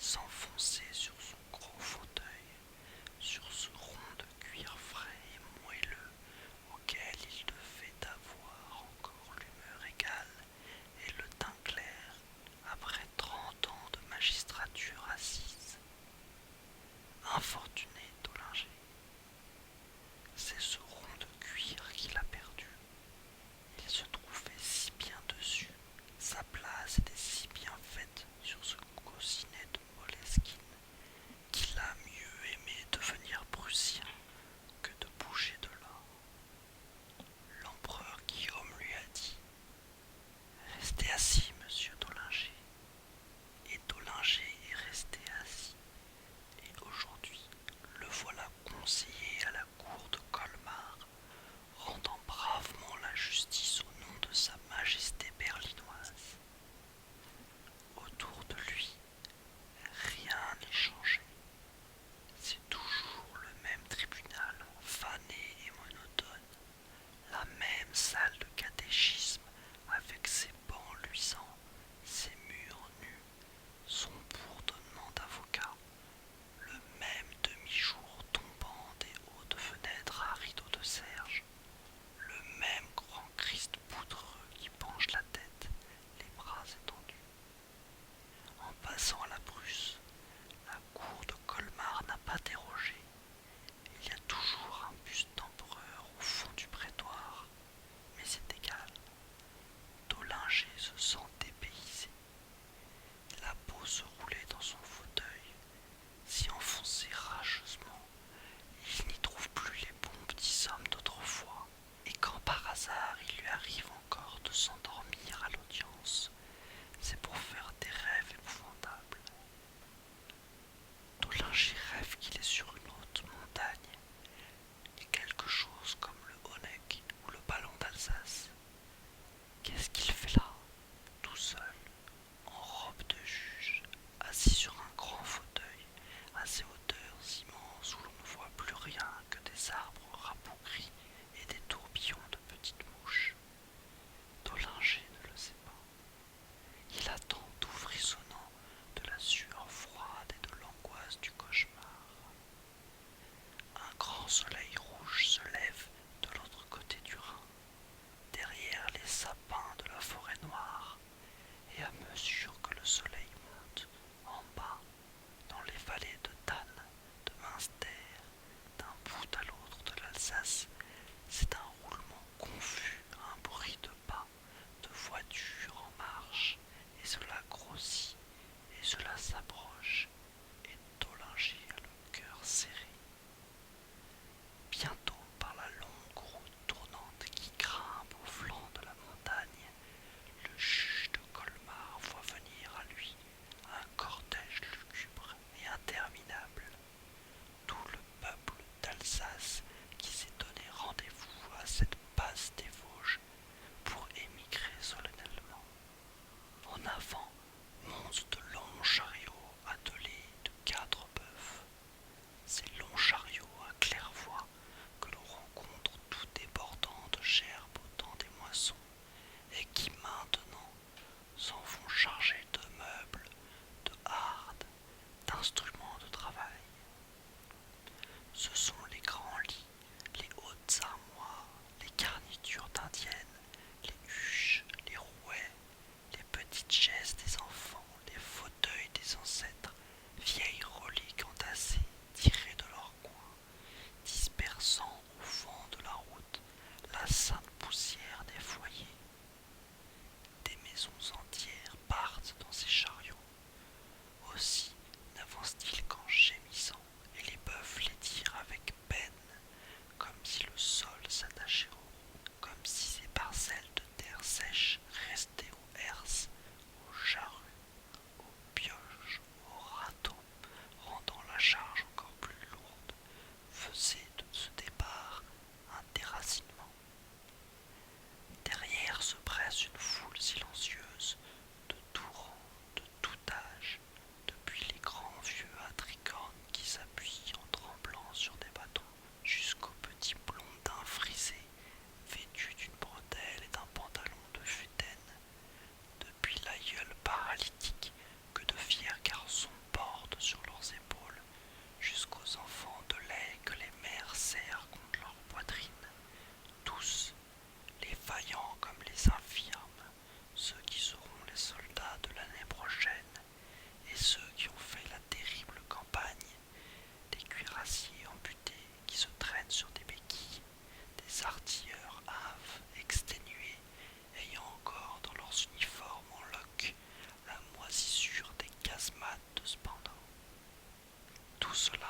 s'enfonçait sur son gros fauteuil, sur ce rond de cuir frais et moelleux auquel il devait avoir encore l'humeur égale et le teint clair après 30 ans de magistrature assise. Infortuné Dollinger, c'est ce rond de cuir qu'il a perdu. Il se trouvait si bien dessus, sa place était si bien faite sur ce coussinet de Moleskine qu'il a mieux aimé devenir prussien que de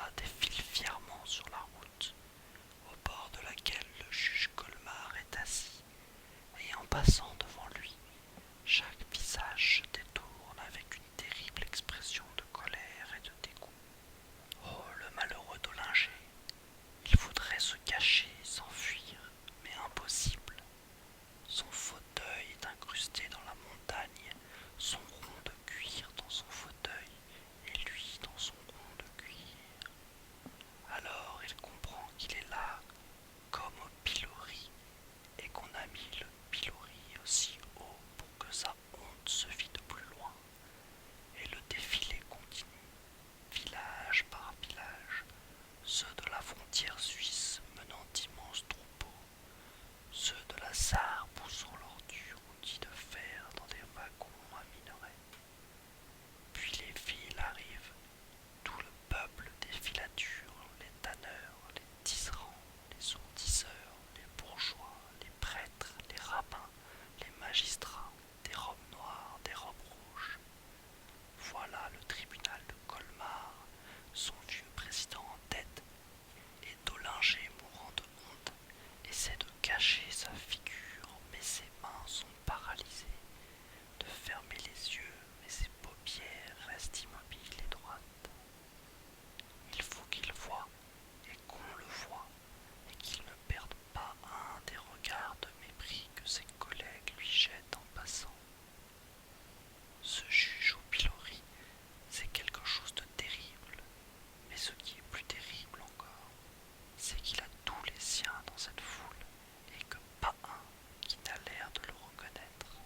Alsa défile fièrement sur la route, au bord de laquelle le juge Colmar est assis, et en passant devant lui, chaque visage se détourne avec une terrible expression de colère et de dégoût. Oh, le malheureux Dollinger! Il voudrait se cacher, s'enfuir, mais impossible. Son fauteuil est incrusté dans la montagne, son rond de cuir dans son fauteuil, et lui dans son rond de cuir. Alors il comprend qu'il est là, comme au pilori, et qu'on a mis le pilori aussi haut pour que sa honte se vide de plus loin. Et le défilé continue, village par village, ceux de la frontière suisse menant d'immenses troupeaux, ceux de la Sarre poussant l'ordure outils de fer dans des wagons à minerais. Puis les villes arrivent, tout le peuple des filatures, les tanneurs, les tisserands, les sourdisseurs, les bourgeois, les prêtres, les rabbins, les magistrats, des robes noires, des robes rouges. Voilà le tribunal de Colmar, son vieux président en tête, et Dollinger, mourant de honte, essaie de cacher sa figure, mais ses mains sont paralysées, de fermer les yeux, mais ses paupières restent immobiles et droites. Il faut qu'il voie, et qu'on le voie, et qu'il ne perde pas un des regards de mépris que ses collègues lui jettent en passant. Ce juge au pilori, c'est quelque chose de terrible, mais ce qui est plus terrible encore, c'est qu'il a tous les siens dans cette foule, et que pas un qui n'a l'air de le reconnaître.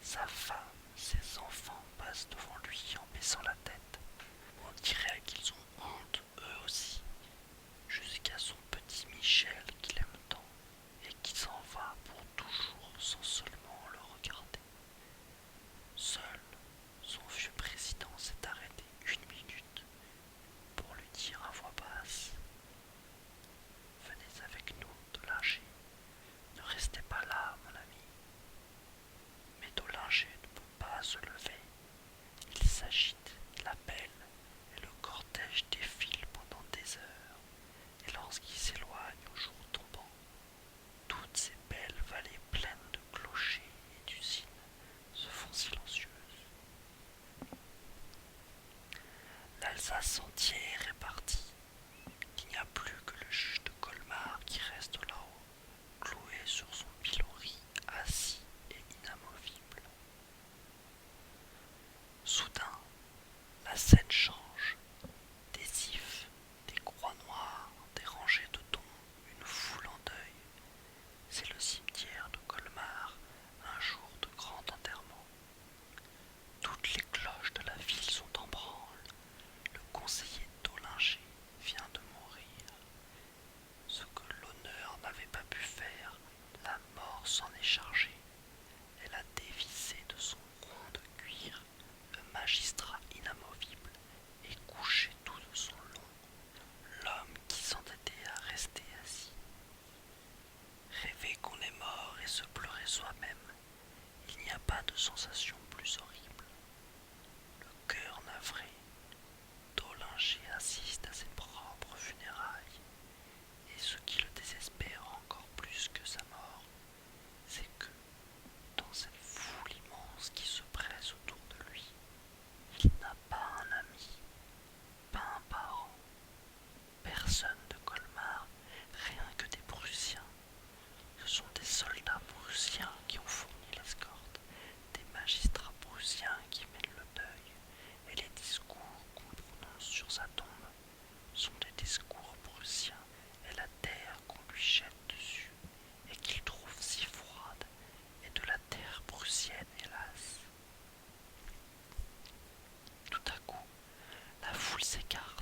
Sa femme, ses enfants passent devant lui en baissant la tête. On dirait qu'ils ont honte, eux aussi, jusqu'à son petit Michel qu'il aime tant, et qui s'en va pour toujours sans seulement le regarder. Seul, son vieux président s'est arrêté 1 minute pour lui dire à voix basse: Venez avec nous, Dollinger. Ne restez pas là, mon ami. Mais Dollinger ne peut pas se lever. Il s'agite, il appelle, et le cortège défile pendant des heures. Et lorsqu'il s'éloigne au jour tombant, toutes ces belles vallées pleines de clochers et d'usines se font silencieuses. L'Alsace entière est partie. Il n'y a plus que le juge de Colmar qui reste là-haut, cloué sur son pilori, assis et inamovible. Soudain, la scène change. Des ifs, des croix noires, des rangées de tombes, une foule en deuil. C'est le cimetière de Colmar, un jour de grand enterrement. Toutes les cloches de la ville sont en branle. Le conseiller Dollinger vient de mourir. Ce que l'honneur n'avait pas pu faire, la mort s'en est chargée. Elle a dévissé de son rond de cuir le magistrat inamovible et couché tout de son long, l'homme qui s'entêtait à rester assis. Rêver qu'on est mort et se pleurer soi-même, il n'y a pas de sensation plus horrible. Le cœur navré, Dollinger assiste à ses propres funérailles, et ce qui le désespère encore plus que sa mort, c'est que, dans cette foule immense qui se presse autour de lui, il n'a pas un ami, pas un parent, personne de Colmar, rien que des Prussiens. Ce sont des soldats prussiens qui ont fourni l'escorte, des magistrats prussiens qui mènent le deuil, et les discours qu'on prononce sur sa tombe sont des discours prussiens, et la terre qu'on lui jette dessus, et qu'il trouve si froide, est de la terre prussienne, hélas. Tout à coup, la foule s'écarte,